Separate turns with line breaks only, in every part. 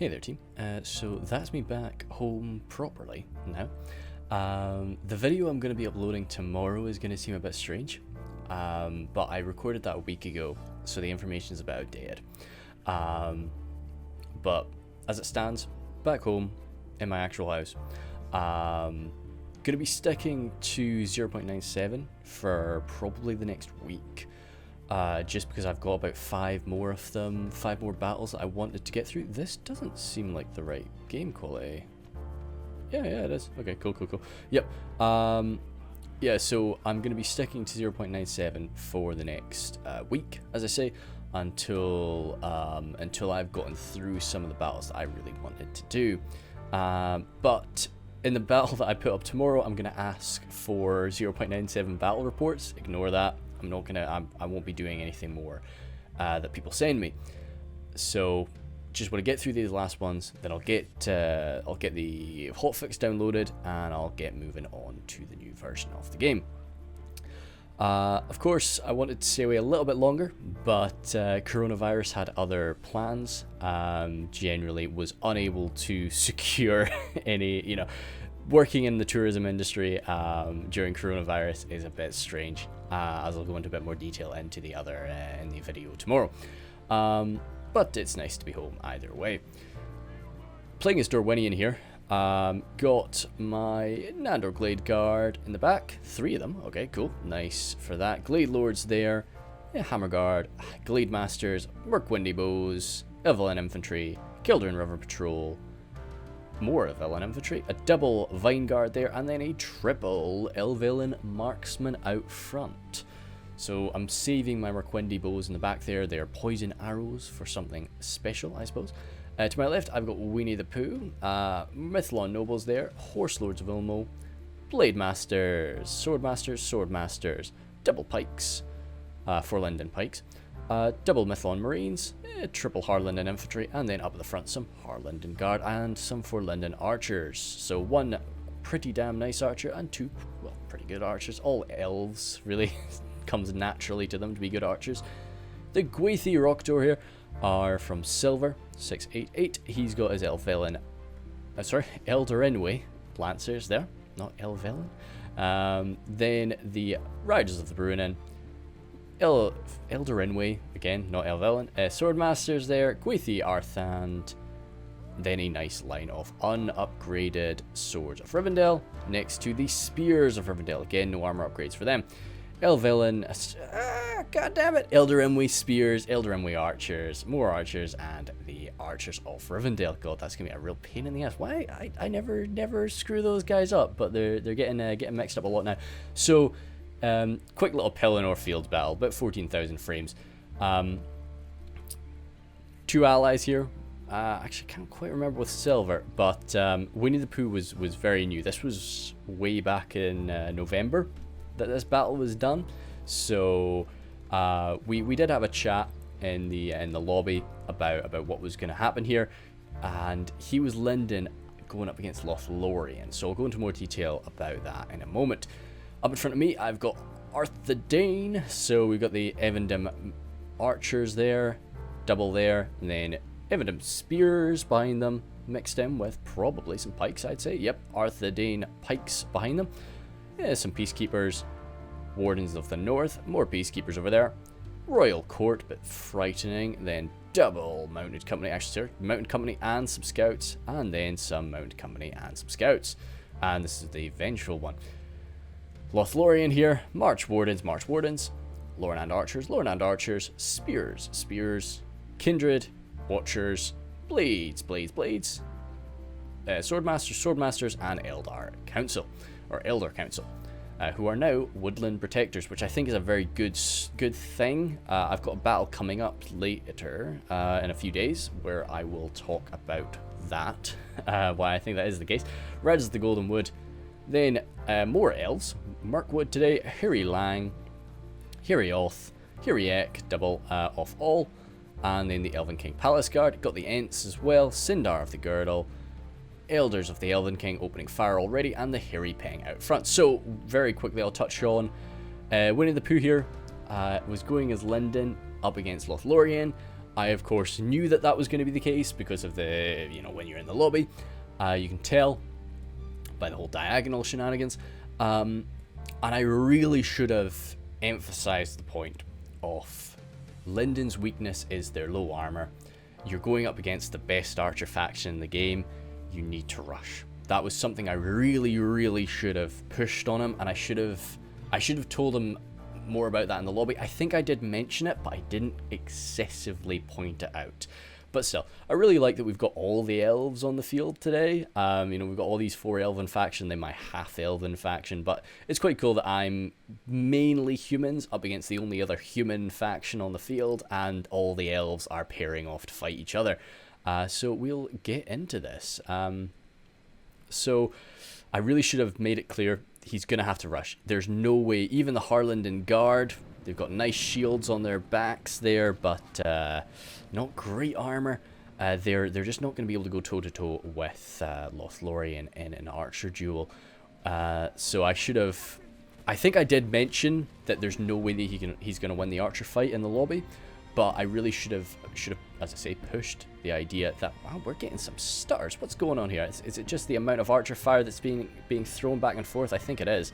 Hey there team, so that's me back home properly now. The video I'm going to be uploading tomorrow is going to seem a bit strange, but I recorded that a week ago, so the information is a bit outdated. But as it stands, back home in my actual house, going to be sticking to 0.97 for probably the next week. Just because I've got about 5 more of them, 5 more battles that I wanted to get through. This doesn't seem like the right game quality. Yeah, it is. Okay, cool. Yep. Yeah, so I'm going to be sticking to 0.97 for the next week, as I say, until I've gotten through some of the battles that I really wanted to do. But in the battle that I put up tomorrow, I'm going to ask for 0.97 battle reports. Ignore that. I'm not gonna. I won't be doing anything more that people send me. So just want to get through these last ones. Then I'll get the hotfix downloaded, and I'll get moving on to the new version of the game. Of course, I wanted to stay away a little bit longer, but coronavirus had other plans. Generally, was unable to secure any. Working in the tourism industry during coronavirus is a bit strange, as I'll go into a bit more detail into the other in the video tomorrow. But it's nice to be home either way. Playing as Dorwinion here. Got my Nandor Glade Guard in the back, 3 of them. Okay, cool, nice for that. Glade Lords there, Hammer Guard, Glade Masters, Mirkwood Bows, Elven Infantry, Kildoran River Patrol. More of Elven Infantry, a double Vine Guard there, and then a triple Elven Marksman out front. So I'm saving my Mirkwood Bows in the back there. They're poison arrows for something special, I suppose. To my left, I've got Winnie the Pooh, Mithlon Nobles there, Horse Lords of Ilmo, Blade Masters, Sword Masters, double Pikes, 4 Lindon Pikes, double Mithlon Marines, triple Harlindon Infantry, and then up at the front some Harlindon Guard and some 4 Lindon Archers. So 1 pretty damn nice archer and 2, well, pretty good archers. All elves, really. Comes naturally to them to be good archers. The Gwathi Rocktor here are from Silver, 688. He's got his Eldorenwe Lancers there, not Elvelin. Then the Riders of the Bruinen, Eldorenwe, again, not Elvelin, Swordmasters there, Gwathi Arthedain, then a nice line of unupgraded Swords of Rivendell, next to the Spears of Rivendell, again, no armor upgrades for them. Elvelin, god damn it, Eldorenwe Spears, Eldorenwe Archers, more Archers, and the Archers of Rivendell. God, that's gonna be a real pain in the ass. Why? I never screw those guys up, but they're getting mixed up a lot now. So, quick little Pelennor Fields battle, about 14,000 frames. 2 allies here. Actually, can't quite remember with Silver, but Winnie the Pooh was very new. This was way back in November that this battle was done. So we did have a chat in the lobby about what was going to happen here, and he was Lindon going up against Lothlorien. So I'll go into more detail about that in a moment. Up in front of me, I've got Arthedain. So we've got the Evendom Archers there, double there, and then Evendom Spears behind them, mixed in with probably some Pikes, I'd say. Yep, Arthedain Pikes behind them. Yeah, some Peacekeepers, Wardens of the North, more Peacekeepers over there. Royal Court, bit frightening. Then double Mounted Company, actually, sir, Mounted Company and some Scouts, and then some Mounted Company and some Scouts. And this is the vengeful one. Lothlorien here, March Wardens, Lornand Archers, Spears, Kindred, Watchers, Blades, Swordmasters, and Elder Council, who are now Woodland Protectors, which I think is a very good thing. I've got a battle coming up later in a few days where I will talk about that, why I think that is the case. Red is the Golden Wood. Then more elves. Mirkwood today, Hiri Lang, Hiri Oth, Hiri Ek, double of all. And then the Elven King Palace Guard. Got the Ents as well, Sindar of the Girdle, Elders of the Elven King opening fire already, and the Hiri Peng out front. So, very quickly I'll touch on Winnie the Pooh here. Was going as Lindon up against Lothlorien. I, of course, knew that that was going to be the case because of the, when you're in the lobby, you can tell by the whole diagonal shenanigans. And I really should have emphasized the point of Lindon's weakness is their low armor. You're going up against the best archer faction in the game. You need to rush. That was something I really should have pushed on him, and I should have told him more about that in the lobby. I think I did mention it, but I didn't excessively point it out. But still, I really like that we've got all the elves on the field today. We've got all these 4 elven faction, then my half elven faction, but it's quite cool that I'm mainly humans up against the only other human faction on the field, and all the elves are pairing off to fight each other. So we'll get into this. So I really should have made it clear he's going to have to rush. There's no way, even the Harlenden Guard, they've got nice shields on their backs there, but not great armor. They're just not going to be able to go toe-to-toe with Lothlorien in an archer duel. So I should have... I think I did mention that there's no way that he's going to win the archer fight in the lobby, but I really should have, as I say, pushed the idea that, wow, we're getting some stutters. What's going on here? Is it just the amount of archer fire that's being thrown back and forth? I think it is.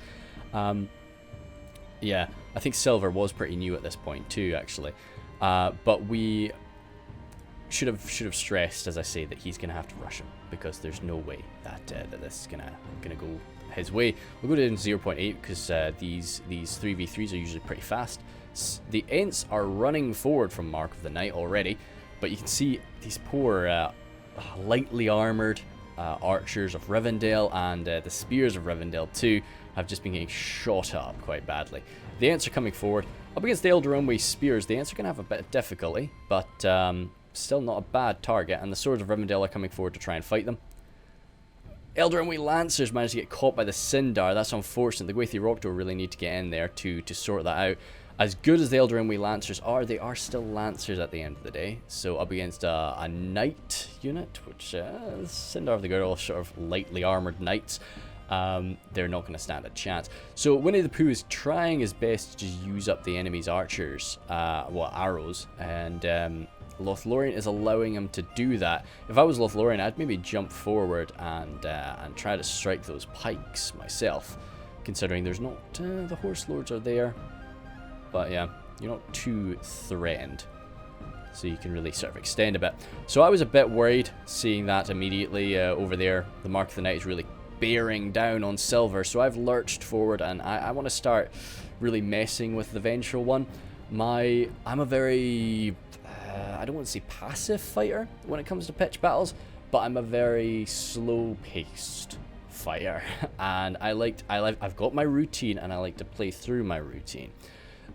Yeah, I think Silver was pretty new at this point too, actually. But we should have stressed, as I say, that he's going to have to rush him, because there's no way that this is gonna go his way. We'll go to 0.8 because these 3v3s are usually pretty fast. The Ents are running forward from Mark of the Night already, but you can see these poor lightly armored archers of Rivendell and the spears of Rivendell too have just been getting shot up quite badly. The Ents are coming forward up against the Eldaronwy spears. The Ents are going to have a bit of difficulty, but still not a bad target, and the swords of Rivendell are coming forward to try and fight them. Eldaronwy Lancers managed to get caught by the Sindar. That's unfortunate. The Gwathi Roktor really need to get in there to sort that out. As good as the Eldaronwy Lancers are, they are still Lancers at the end of the day. So up against a Knight unit, which Sindar of the Girdle, sort of lightly armoured Knights, they're not going to stand a chance. So Winnie the Pooh is trying his best to just use up the enemy's archers, arrows, and Lothlorien is allowing him to do that. If I was Lothlorien, I'd maybe jump forward and try to strike those pikes myself, considering there's not the Horse Lords are there. But yeah, you're not too threatened, so you can really sort of extend a bit. So I was a bit worried seeing that immediately over there. The Mark of the Night is really bearing down on Silver, so I've lurched forward, and I want to start really messing with the Vengeful one. I'm a very... I don't want to say passive fighter when it comes to pitch battles, but I'm a very slow-paced fighter, and I've got my routine, and I like to play through my routine.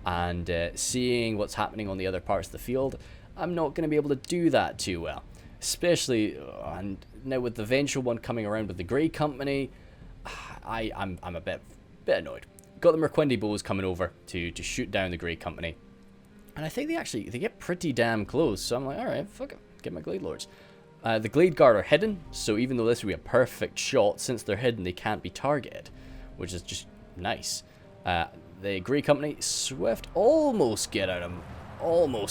And seeing what's happening on the other parts of the field, I'm not going to be able to do that too well. Especially, and now with the Vengeful one coming around with the Grey Company, I'm a bit annoyed. Got the Mirkwood bows coming over to shoot down the Grey Company, and I think they get pretty damn close. So I'm like, all right, fuck it, get my Glade Lords. The Glade Guard are hidden, so even though this would be a perfect shot, since they're hidden, they can't be targeted, which is just nice. The Grey Company, Swift, almost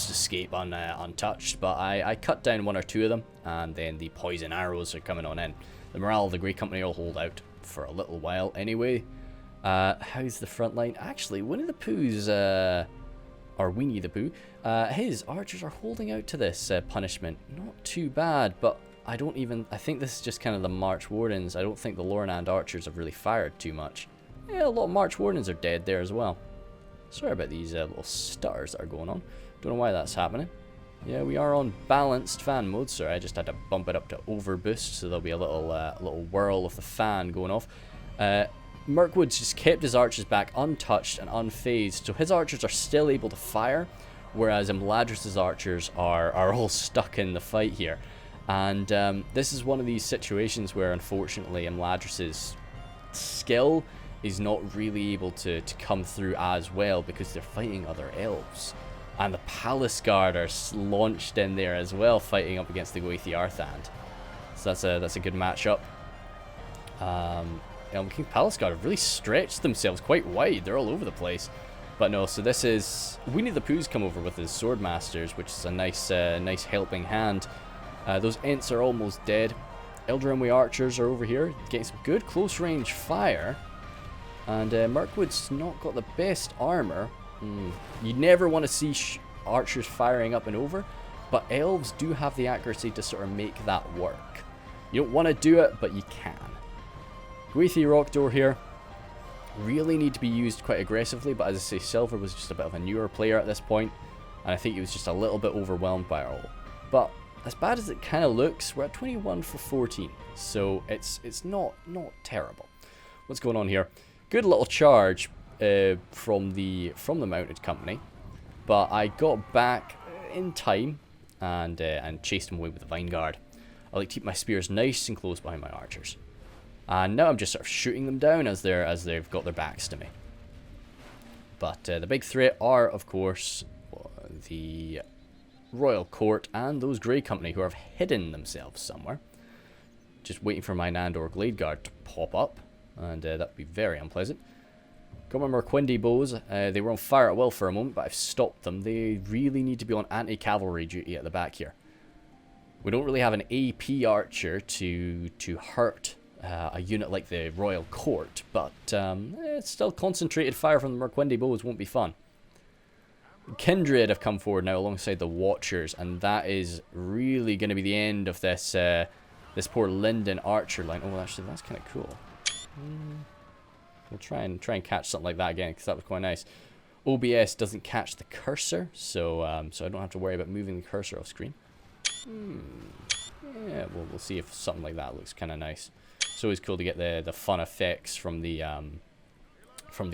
escape untouched, but I cut down 1 or 2 of them, and then the poison arrows are coming on in. The morale of the Grey Company will hold out for a little while anyway. How's the front line? Actually, Winnie the Pooh's, or Weenie the Pooh, his archers are holding out to this punishment. Not too bad, but I think this is just kind of the March Wardens. I don't think the Lornand archers have really fired too much. Yeah, a lot of March Wardens are dead there as well. Sorry about these little stutters that are going on. Don't know why that's happening. Yeah, we are on balanced fan mode. Sorry, I just had to bump it up to overboost, so there'll be a little whirl of the fan going off. Mirkwood's just kept his archers back untouched and unfazed, so his archers are still able to fire, whereas Imladris' archers are all stuck in the fight here. And this is one of these situations where, unfortunately, Imladris' skill is not really able to come through as well, because they're fighting other elves. And the Palace Guard are launched in there as well, fighting up against the Gwathi Arthedain. So that's a good matchup. Elven King Palace Guard have really stretched themselves quite wide. They're all over the place. But no, so this is... Winnie the Pooh's come over with his Swordmasters, which is a nice helping hand. Those Ents are almost dead. Eldraenway Archers are over here, getting some good close range fire. And Mirkwood's not got the best armor. You never want to see Archers firing up and over, but Elves do have the accuracy to sort of make that work. You don't want to do it, but you can. Gweithie Rockdoor here. Really need to be used quite aggressively, but as I say, Silver was just a bit of a newer player at this point, and I think he was just a little bit overwhelmed by it all. But as bad as it kind of looks, we're at 21 for 14, so it's not terrible. What's going on here? Good little charge from the mounted company, but I got back in time and chased him away with the Vine Guard. I like to keep my spears nice and close behind my archers. And now I'm just sort of shooting them down as they've got their backs to me. But the big threat are, of course, the Royal Court and those Grey Company who have hidden themselves somewhere. Just waiting for my Nandor Glade Guard to pop up, and that would be very unpleasant. Got my Merquindi bows. They were on fire at will for a moment, but I've stopped them. They really need to be on anti-cavalry duty at the back here. We don't really have an AP archer to hurt a unit like the Royal Court, but it's still concentrated fire from the Merquindi bows won't be fun. Kindred have come forward now alongside the Watchers, and that is really going to be the end of this this poor Lindon archer line. Oh, actually, that's kind of cool. We'll try and catch something like that again, because that was quite nice. OBS doesn't catch the cursor, so so I don't have to worry about moving the cursor off screen. Yeah, we'll see if something like that looks kind of nice. It's always cool to get the fun effects from the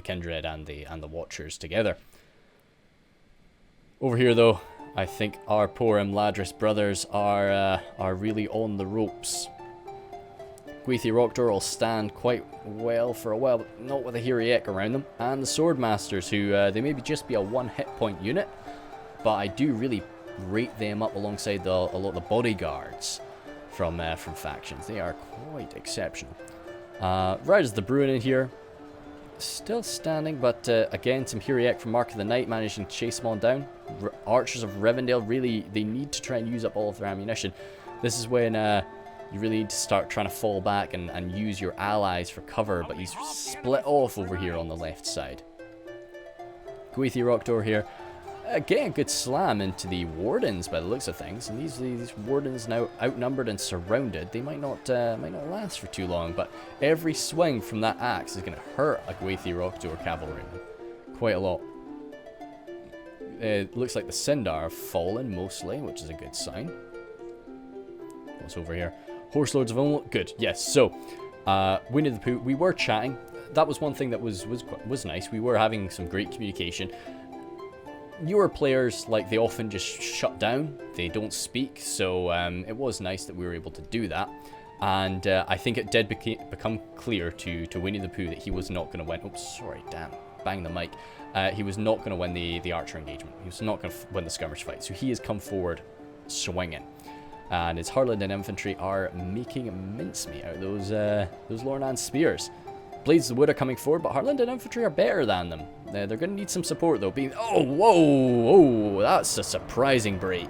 Kindred and the Watchers together. Over here, though, I think our poor Imladris brothers are really on the ropes. Gweithie Rockdoor will stand quite well for a while, but not with a Hiriek around them. And the Swordmasters, who they maybe just be a one hit point unit, but I do really rate them up alongside a lot of the bodyguards from factions. They are quite exceptional. Riders the Bruin in here, still standing, but again, some Hiriek from Mark of the Night managing to chase them on down. Archers of Rivendell, really, they need to try and use up all of their ammunition. This is when you really need to start trying to fall back and use your allies for cover, but he's split off over here on the left side. Gweithie Rockdoor here. Getting a good slam into the Wardens by the looks of things. And these Wardens now outnumbered and surrounded. They might not last for too long, but every swing from that axe is going to hurt a Gweithie Rockdoor cavalryman quite a lot. It looks like the Sindar have fallen mostly, which is a good sign. What's over here? Horse Lords of Unlock. Good. Yes. So, Winnie the Pooh. We were chatting. That was one thing that was nice. We were having some great communication. Newer players, like, they often just shut down. They don't speak. So it was nice that we were able to do that. And I think it did become clear to Winnie the Pooh that he was not going to win. Oops, sorry, damn, bang the mic. He was not going to win the archer engagement. He was not going to win the skirmish fight. So he has come forward swinging. And his Harlingen infantry are making mincemeat out of those Lornan spears. Blades of the Wood are coming forward, but Harlingen infantry are better than them. They're going to need some support, though. Oh, whoa, that's a surprising break.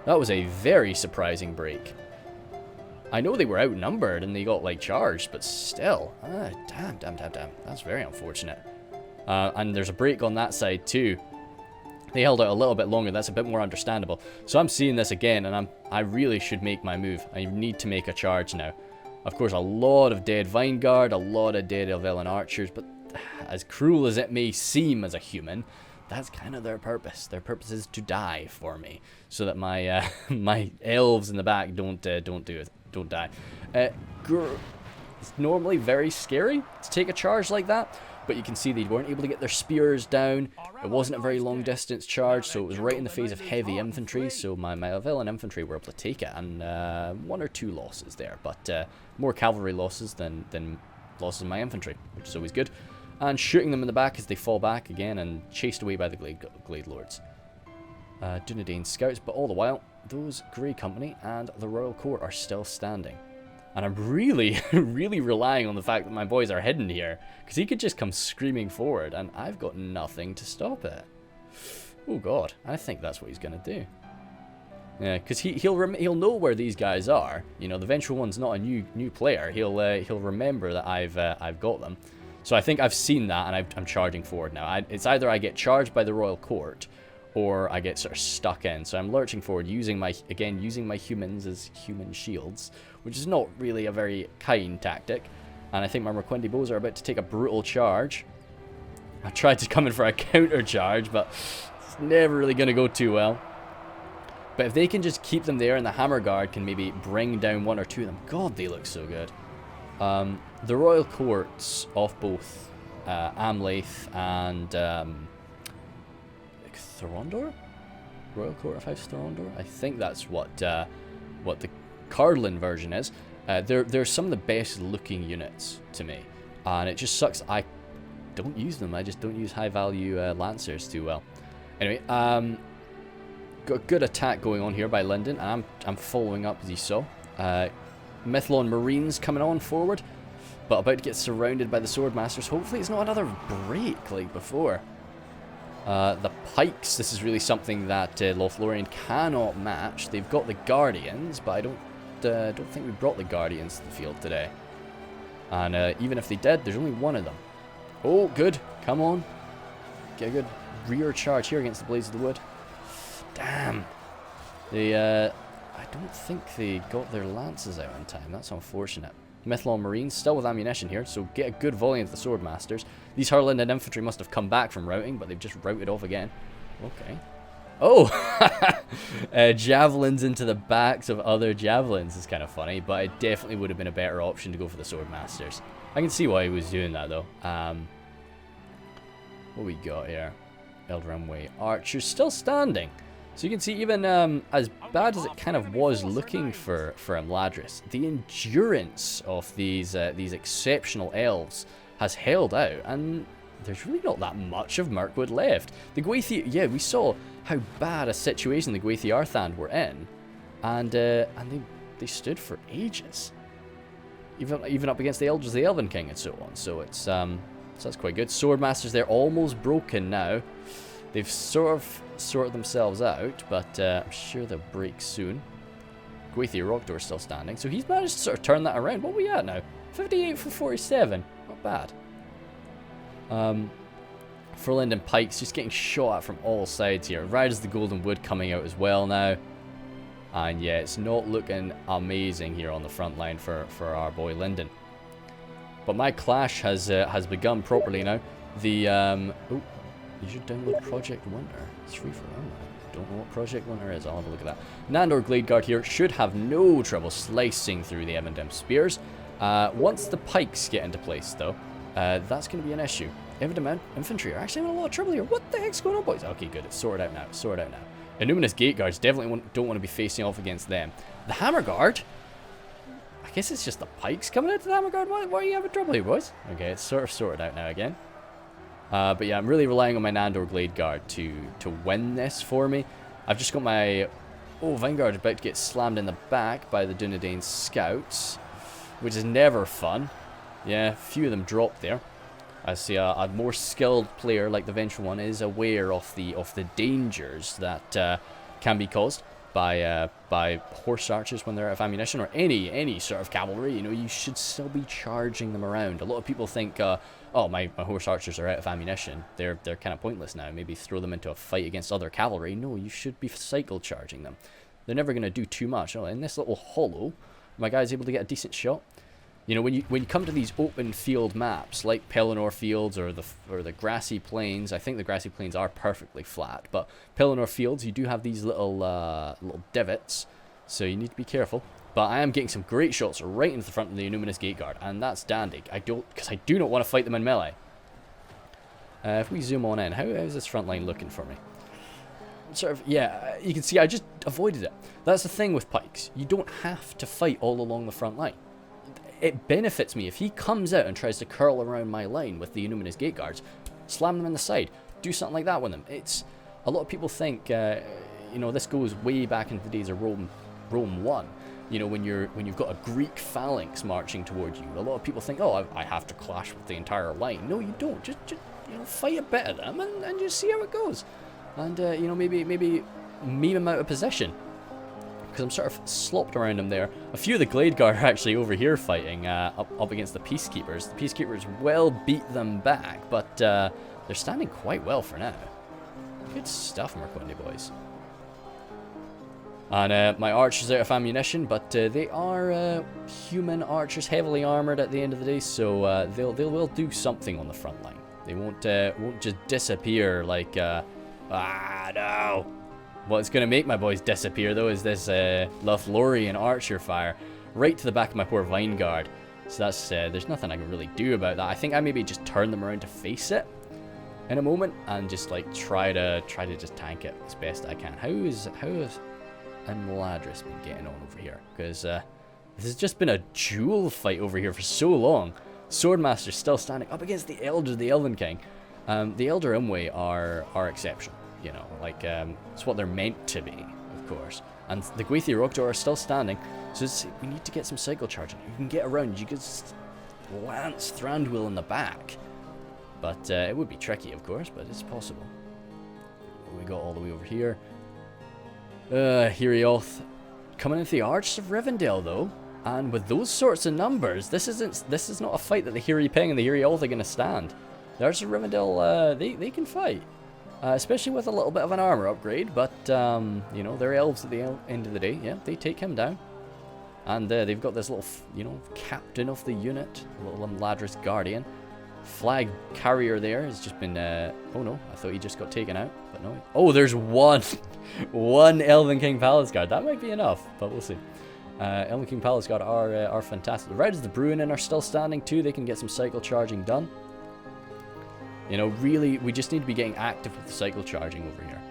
That was a very surprising break. I know they were outnumbered and they got, like, charged, but still. Damn. That's very unfortunate. And there's a break on that side, too. They held out a little bit longer. That's a bit more understandable. So I'm seeing this again, and I really should make my move. I need to make a charge now. Of course, a lot of dead Vine Guard, a lot of dead Elven archers, but as cruel as it may seem as a human, that's kind of their purpose. Their purpose is to die for me, so that my my elves in the back don't die. It's normally very scary to take a charge like that. But you can see they weren't able to get their spears down. It wasn't a very long distance charge, so it was right in the face of heavy infantry. So my Elven infantry were able to take it, and one or two losses there. But more cavalry losses than losses in my infantry, which is always good. And shooting them in the back as they fall back again and chased away by the Glade Lords. Dunedain scouts, but all the while, those Grey Company and the Royal Court are still standing. And I'm really, really relying on the fact that my boys are hidden here. Because he could just come screaming forward, and I've got nothing to stop it. Oh god, I think that's what he's going to do. Yeah, because he'll know where these guys are. You know, the Vengeful One's not a new player. He'll remember that I've got them. So I think I've seen that, and I'm charging forward now. It's either I get charged by the Royal Court, or I get sort of stuck in. So I'm lurching forward, using my humans as human shields, which is not really a very kind tactic. And I think my Mirkwood bows are about to take a brutal charge. I tried to come in for a counter charge, but it's never really going to go too well. But if they can just keep them there, and the Hammer Guard can maybe bring down one or two of them. God, they look so good. The Royal Courts of both Amlath and Thorondor? Royal Court of House Thorondor? I think that's what the Cardlin version is. They're some of the best looking units to me. And it just sucks I don't use them. I just don't use high value Lancers too well. Anyway, got a good attack going on here by Lindon, and I'm following up as you saw. Mithlon Marines coming on forward, but about to get surrounded by the Swordmasters. Hopefully it's not another break like before. The Pikes, this is really something that Lothlorien cannot match. They've got the Guardians, but I don't think we brought the Guardians to the field today. And even if they did, there's only one of them. Oh, good. Come on. Get a good rear charge here against the Blades of the Wood. Damn. I don't think they got their lances out in time. That's unfortunate. Mithlon Marines still with ammunition here, so get a good volley into the Swordmasters. These Harlanded infantry must have come back from routing, but they've just routed off again. Okay. Oh! Javelins into the backs of other javelins is kind of funny, but it definitely would have been a better option to go for the Swordmasters. I can see why he was doing that, though. What we got here? Eldram Way. Archers still standing. So you can see, even as bad as it kind of was looking for Imladris, the endurance of these exceptional elves has held out, and there's really not that much of Mirkwood left. The Gwathi, yeah, we saw how bad a situation the Gwathi Arthedain were in, and they stood for ages, even up against the Elders of the Elven King and so on. So it's so that's quite good. Swordmasters, they're almost broken now. They've sort of sorted themselves out, but I'm sure they'll break soon. Gwathi Rockdoor still standing, so he's managed to sort of turn that around. What are we at now? 58 for 47. Not bad. For Lindon Pikes, just getting shot at from all sides here. Riders of the Golden Wood coming out as well now. And yeah, it's not looking amazing here on the front line for our boy Lindon. But my clash has begun properly now. The oh, you should download Project Winter. It's free for all. I don't know what Project Winter is. I'll have a look at that. Nandor Gladeguard here should have no trouble slicing through the Emendem spears. Once the pikes get into place, though, that's going to be an issue. Emendem infantry are actually having a lot of trouble here. What the heck's going on, boys? Okay, good. It's sorted out now. It's sorted out now. Innuminous Gate Guards definitely don't want to be facing off against them. The Hammer Guard. I guess it's just the pikes coming into the Hammer Guard. Why are you having trouble here, boys? Okay, it's sort of sorted out now again. But yeah, I'm really relying on my Nandor Gladeguard to win this for me. I've just got my... Oh, Vanguard about to get slammed in the back by the Dunedain scouts, which is never fun. Yeah, a few of them dropped there. I see a more skilled player like the Vengeful One is aware of the dangers that can be caused by horse archers when they're out of ammunition, or any sort of cavalry. You know, you should still be charging them around. A lot of people think, oh, my horse archers are out of ammunition. They're kind of pointless now. Maybe throw them into a fight against other cavalry. No, you should be cycle charging them. They're never going to do too much. Oh, in this little hollow, my guy's able to get a decent shot. You know, when you come to these open field maps like Pelennor Fields or the grassy plains, I think the grassy plains are perfectly flat, but Pelennor Fields, you do have these little divots, so you need to be careful. But I am getting some great shots right into the front of the Innuminous Gate Guard, and that's dandy. Because I do not want to fight them in melee. If we zoom on in, how is this front line looking for me? Sort of, yeah, you can see I just avoided it. That's the thing with pikes. You don't have to fight all along the front line. It benefits me if he comes out and tries to curl around my line with the Innuminous Gate Guards, slam them in the side, do something like that with them. It's a lot of people think, you know, this goes way back into the days of Rome 1. you know, when you've got a Greek phalanx marching towards you, a lot of people think, oh, I have to clash with the entire line. No, you don't. Just you know, fight a bit of them and just see how it goes. And you know, maybe meme them out of position. Because I'm sort of slopped around them there. A few of the Glade Guard are actually over here fighting up against the Peacekeepers. The Peacekeepers will beat them back, but they're standing quite well for now. Good stuff, Mirkwood boys. And my archers are out of ammunition, but they are human archers, heavily armored at the end of the day, so they will do something on the front line. They won't just disappear like no. What's going to make my boys disappear, though, is this Lothlorien archer fire right to the back of my poor Vine Guard. So that's there's nothing I can really do about that. I think I maybe just turn them around to face it in a moment and just like try to just tank it as best I can. How has Imladris been getting on over here? Because this has just been a duel fight over here for so long. Swordmaster's still standing up against the Elder, the Elven King. The Elder Imwe are exceptional. You know, like, it's what they're meant to be, of course. And the Gwathi Rogdor are still standing, so we need to get some cycle charging. You can get around, you could just lance Thranduil in the back. But it would be tricky, of course, but it's possible. We got all the way over here. Hiriolth coming into the Archers of Rivendell, though. And with those sorts of numbers, this is not a fight that the Hiri Ping and the Hiriolth are going to stand. The Archers of Rivendell, they can fight. Especially with a little bit of an armor upgrade, but, you know, they're elves at the end of the day. Yeah, they take him down. And they've got this little, you know, captain of the unit, little Imladris Guardian. Flag carrier there has just been, oh no, I thought he just got taken out, but no. Oh, there's one Elven King Palace Guard. That might be enough, but we'll see. Elven King Palace Guard are fantastic. The Riders of the Bruinen are still standing too. They can get some cycle charging done. You know, really, we just need to be getting active with the cycle charging over here.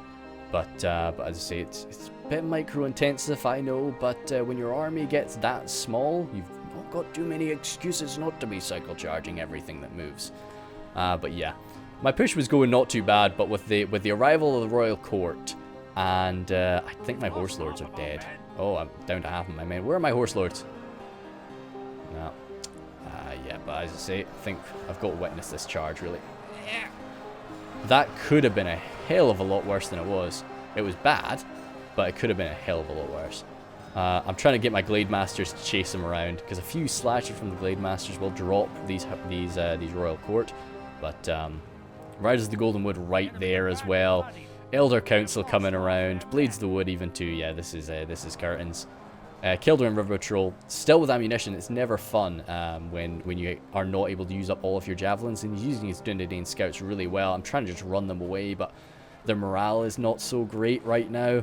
But as I say, it's a bit micro-intensive, I know, but when your army gets that small, you've not got too many excuses not to be cycle charging everything that moves. But yeah, my push was going not too bad, but with the arrival of the Royal Court, and I think my Horse Lords are dead. Oh, I'm down to half of my men. Where are my Horse Lords? No. Yeah, but as I say, I think I've got to witness this charge, really. That could have been a hell of a lot worse than it was. It was bad, but it could have been a hell of a lot worse. I'm trying to get my Glade Masters to chase them around, because a few slashes from the Glade Masters will drop these Royal Court. But Riders of the Golden Wood right there as well. Elder Council coming around. Blades of the Wood even too. Yeah, this is curtains. Kildare and River Patrol still with ammunition. It's never fun when you are not able to use up all of your javelins, and using these Dunedin scouts really well. I'm trying to just run them away, but their morale is not so great right now,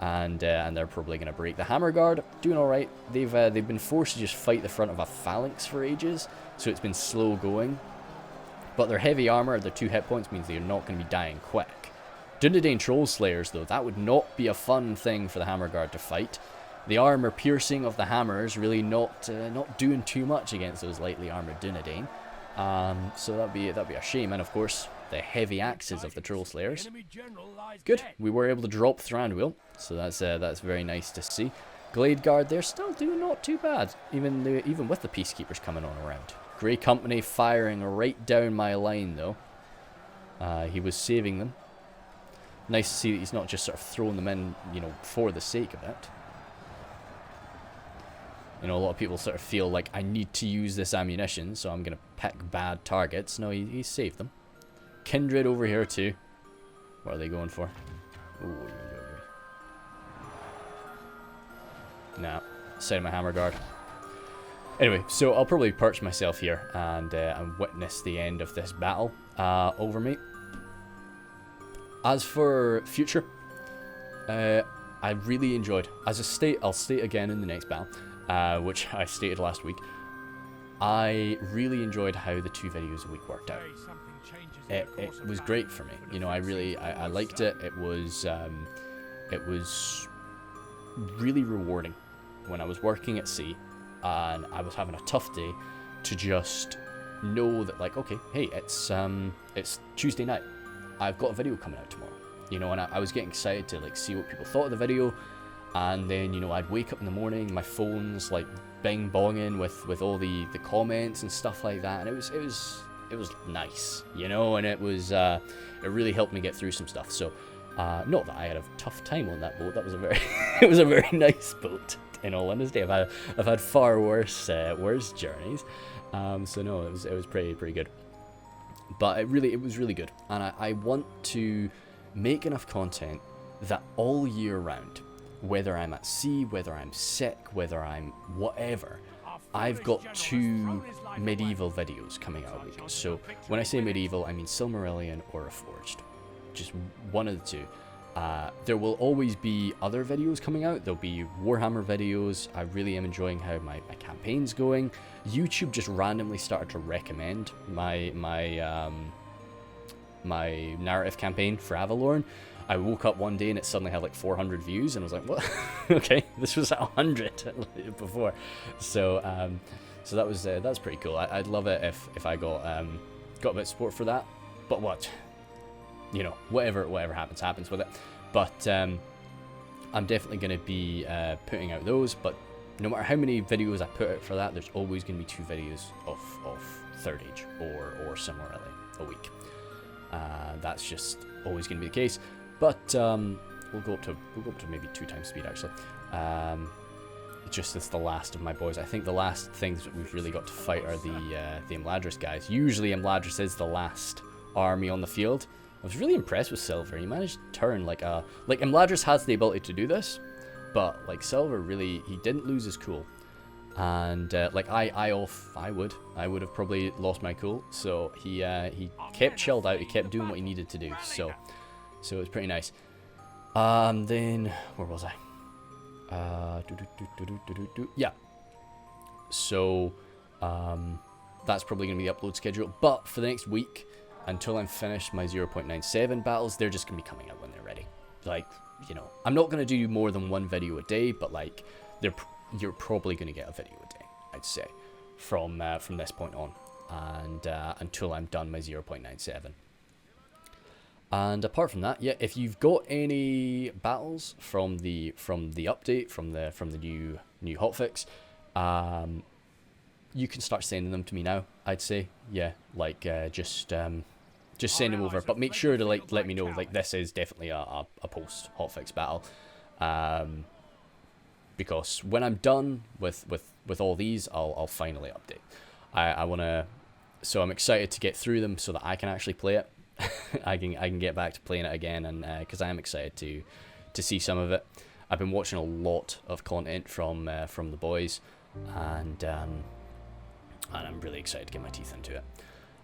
and they're probably going to break. The Hammer Guard doing all right. They've been forced to just fight the front of a phalanx for ages, so it's been slow going. But their heavy armor, their 2 hit points, means they're not going to be dying quick. Dunedin Troll Slayers, though, that would not be a fun thing for the Hammer Guard to fight. The armor piercing of the hammers really not doing too much against those lightly armored Dunedin. So that'd be a shame. And of course, the heavy axes of the Troll Slayers. Good. We were able to drop Thranduil, so that's very nice to see. Glade Guard, they're still doing not too bad, even with the Peacekeepers coming on around. Grey Company firing right down my line though. He was saving them. Nice to see that he's not just sort of throwing them in, you know, for the sake of it. You know, a lot of people sort of feel like I need to use this ammunition, so I'm going to pick bad targets. No, he saved them. Kindred over here too. What are they going for? Ooh. Nah, side my Hammer Guard. Anyway, so I'll probably perch myself here and witness the end of this battle over me. As for future, I really enjoyed. I'll state again in the next battle. Which I stated last week, I really enjoyed how the 2 videos a week worked out. It was great for me. You know, I liked it. It was really rewarding when I was working at sea and I was having a tough day to just know that, like, okay, hey, it's Tuesday night. I've got a video coming out tomorrow. You know, and I was getting excited to like see what people thought of the video. And then, you know, I'd wake up in the morning, my phone's like bing bonging with all the comments and stuff like that, and it was nice, you know, and it really helped me get through some stuff. So not that I had a tough time on that boat. That was a very it was a very nice boat, in all honesty. I've had far worse journeys. So no, it was pretty good. But it was really good, and I want to make enough content that all year round, whether I'm at sea, whether I'm sick, whether I'm whatever, I've got 2 medieval videos coming out a week. So when I say medieval, I mean Silmarillion or Reforged. Just one of the 2. There will always be other videos coming out. There'll be Warhammer videos. I really am enjoying how my campaign's going. YouTube just randomly started to recommend my narrative campaign for Avalorn. I woke up one day and it suddenly had like 400 views, and I was like, what? Okay, this was at 100 before. So that was pretty cool. I'd love it if I got a bit of support for that. But what, you know, whatever happens with it. But I'm definitely going to be putting out those. But no matter how many videos I put out for that, there's always going to be 2 videos of Third Age or Silmarillion a week. That's just always going to be the case. But we'll go up to maybe 2 times speed actually. Just as the last of my boys. I think the last things that we've really got to fight are the Imladris guys. Usually Imladris is the last army on the field. I was really impressed with Silver. He managed to turn like Imladris has the ability to do this, but like Silver really, he didn't lose his cool. And like I would have probably lost my cool. So he kept chilled out. He kept doing what he needed to do. So it was pretty nice. Then where was I? Yeah. So that's probably gonna be the upload schedule. But for the next week, until I'm finished my 0.97 battles, they're just gonna be coming out when they're ready. Like, you know, I'm not gonna do more than 1 video a day, but like you're probably gonna get a video a day, I'd say, from this point on, and until I'm done my 0.97. And apart from that, yeah, if you've got any battles from the update, from the new hotfix, you can start sending them to me now, I'd say. Yeah, like just send them over, but make sure to like let me know like this is definitely a post hotfix battle, because when I'm done with all these, I'll finally update. I wanna, so I'm excited to get through them so that I can actually play it. I can get back to playing it again, and because I am excited to see some of it. I've been watching a lot of content from the boys, and I'm really excited to get my teeth into it.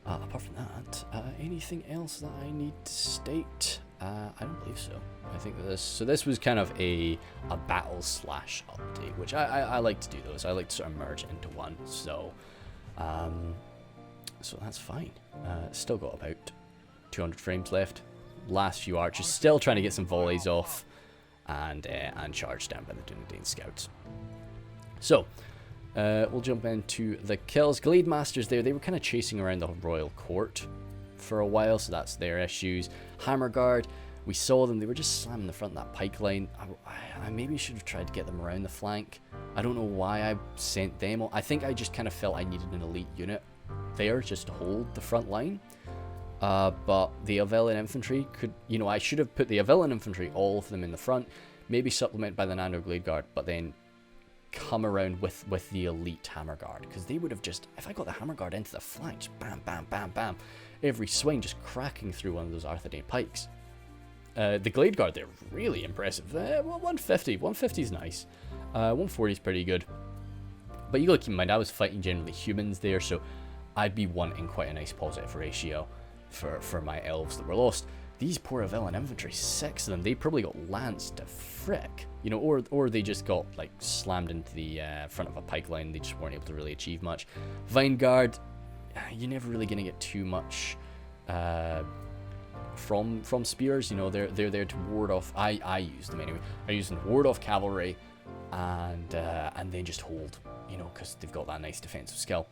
Apart from that, anything else that I need to state? I don't believe so. I think this was kind of a battle / update, which I like to do those. I like to sort of merge it into one. So that's fine. Still got about 200 frames left. Last few archers, still trying to get some volleys off, and charged down by the Dorwinion scouts. So we'll jump into the kills. Glade Masters there, they were kind of chasing around the royal court for a while, so that's their issues. Hammer Guard, we saw them, they were just slamming the front of that pike line. I maybe should have tried to get them around the flank. I don't know why I sent them. I think I just kind of felt I needed an elite unit there just to hold the front line. But the Elven infantry could, you know, I should have put the Elven infantry, all of them in the front, maybe supplement by the Nano Glade Guard, but then come around with the elite Hammer Guard, because they would have just, if I got the Hammer Guard into the flank, just bam, bam, bam, bam, every swing just cracking through one of those Arthedain pikes. The Glade Guard, they're really impressive. 150 is nice. 140 is pretty good. But you gotta keep in mind, I was fighting generally humans there, so I'd be wanting quite a nice positive ratio for my elves that were lost. These poor Elven infantry, 6 of them, they probably got lanced to frick, you know, or they just got like slammed into the front of a pike line. They just weren't able to really achieve much. Vine Guard, you're never really gonna get too much from spears. You know, they're there to ward off. I use them anyway. I use them to ward off cavalry, and then just hold, you know, because they've got that nice defensive skill.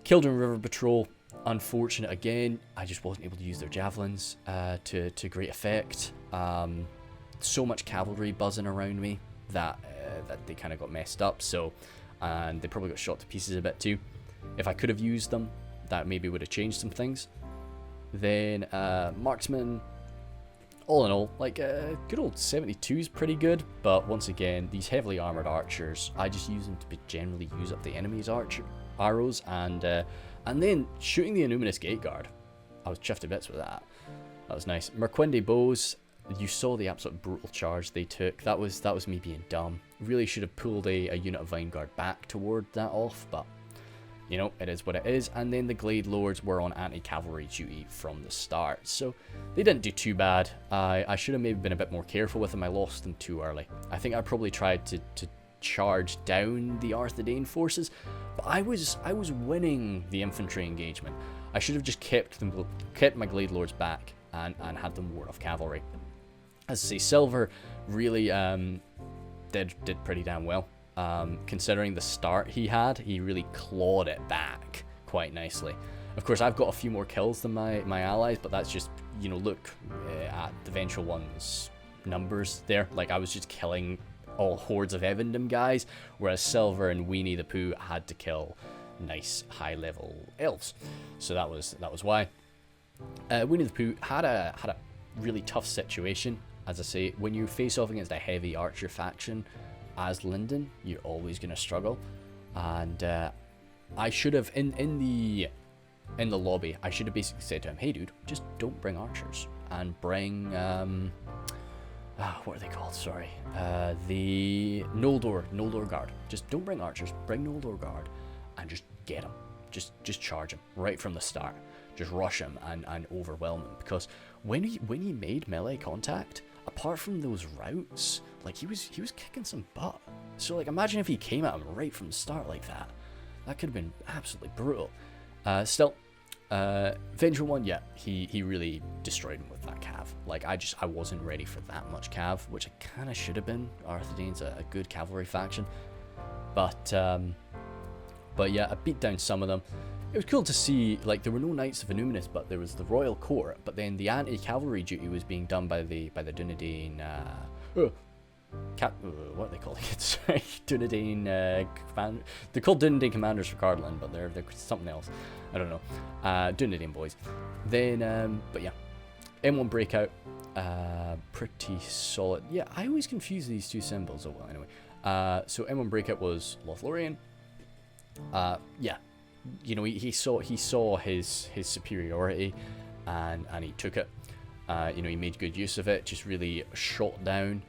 Kildren River Patrol, unfortunate again. I just wasn't able to use their javelins to great effect. so much cavalry buzzing around me that that they kind of got messed up. So, and they probably got shot to pieces a bit too. If I could have used them, that maybe would have changed some things. Then marksman, all in all, like good old 72 is pretty good. But once again, these heavily armored archers, I just use them to generally use up the enemy's arrows, and then shooting the Innuminous Gate Guard. I was chuffed to bits with that. That was nice. Mirkwood bows. You saw the absolute brutal charge they took. That was me being dumb. Really should have pulled a unit of Vine Guard back toward that off, but you know, it is what it is. And then the Glade Lords were on anti-cavalry duty from the start, so they didn't do too bad. I should have maybe been a bit more careful with them. I lost them too early. I think I probably tried to charge down the Arthedain forces, but I was winning the infantry engagement. I should have just kept my Glade Lords back and had them ward off cavalry. As I say, Silver really did pretty damn well. Considering the start he had, he really clawed it back quite nicely. Of course, I've got a few more kills than my allies, but that's just, you know, look at the Vengeful One's numbers there. Like, I was just killing all hordes of Evendom guys, whereas Silver and Weenie the Pooh had to kill nice high-level elves. So that was why. Weenie the Pooh had a really tough situation. As I say, when you face off against a heavy archer faction as Lindon, you're always going to struggle. And I should have, in the lobby, I should have basically said to him, hey dude, just don't bring archers, and bring what are they called? Sorry, the Noldor Guard. Just don't bring archers, bring Noldor Guard, and just get him. Just charge him right from the start. Just rush him and overwhelm him, because when he made melee contact, apart from those routes, like he was kicking some butt. So like, imagine if he came at him right from the start like that. That could have been absolutely brutal. Still, Vengeful One, yeah, he really destroyed him with that cav. Like, I wasn't ready for that much cav, which I kind of should have been. Arthedain's a good cavalry faction, but yeah, I beat down some of them. It was cool to see, like, there were no Knights of Innuminus, but there was the Royal Court, but then the anti-cavalry duty was being done by the Dunedain, what are they calling it? Sorry, Dunedain, they're called Dunedain Commanders for Cardland, but they're something else. I don't know. Dunedain boys. Then, but yeah, M1 Breakout, pretty solid. Yeah, I always confuse these two symbols. Oh well, anyway. So M1 Breakout was Lothlorien. Yeah. You know, he saw his superiority, and he took it. You know, he made good use of it. Just really shot down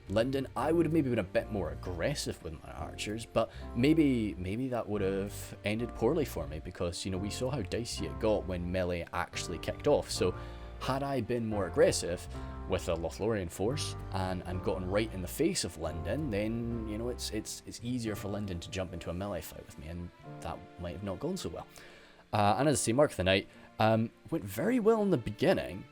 Lindon. I would have maybe been a bit more aggressive with my archers, but maybe that would have ended poorly for me, because, you know, we saw how dicey it got when melee actually kicked off. So had I been more aggressive with a Lothlorien force and gotten right in the face of Lindon, then, you know, it's easier for Lindon to jump into a melee fight with me, and that might have not gone so well. And as I say, Mark of the Night went very well in the beginning,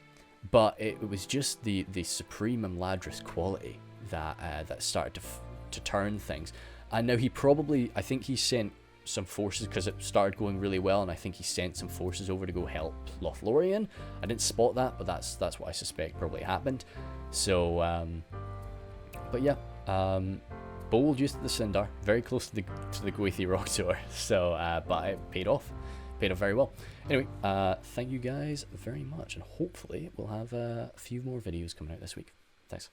but it was just the supreme Imladris quality that started to turn things. And now I think he sent some forces, because it started going really well, and I think he sent some forces over to go help Lothlorien. I didn't spot that, but that's what I suspect probably happened. So but yeah, bold use of the Sindar, very close to the Goethi Rock Tour. So but it paid off very well. Anyway, thank you guys very much, and hopefully we'll have a few more videos coming out this week. Thanks.